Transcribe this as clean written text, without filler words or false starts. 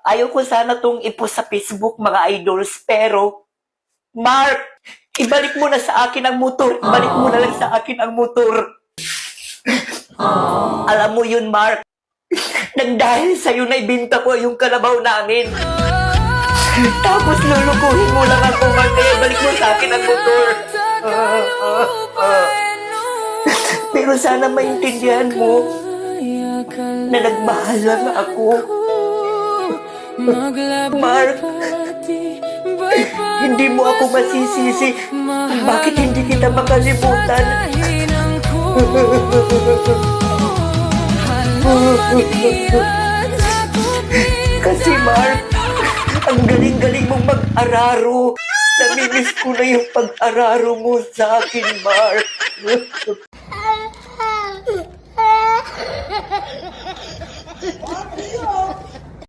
Ayaw ko sana tong ipost sa Facebook, mga idols, pero, Mark, ibalik mo na sa akin ang motor. Ibalik mo na lang sa akin ang motor. Alam mo yun, Mark, nang dahil sa'yo na ibinta ko yung kalabaw namin. Tapos lulukuhin mo lang ako, Mark, kaya balik mo sa akin ang motor. Pero sana maintindihan mo na nagmahal lang ako. Mark, hindi mo ako masisisi kung bakit hindi kita makalimutan. Kasi Mark, ang galing-galing mong mag-araro. Namimiss ko na yung pag-araro mo sa akin, Mark.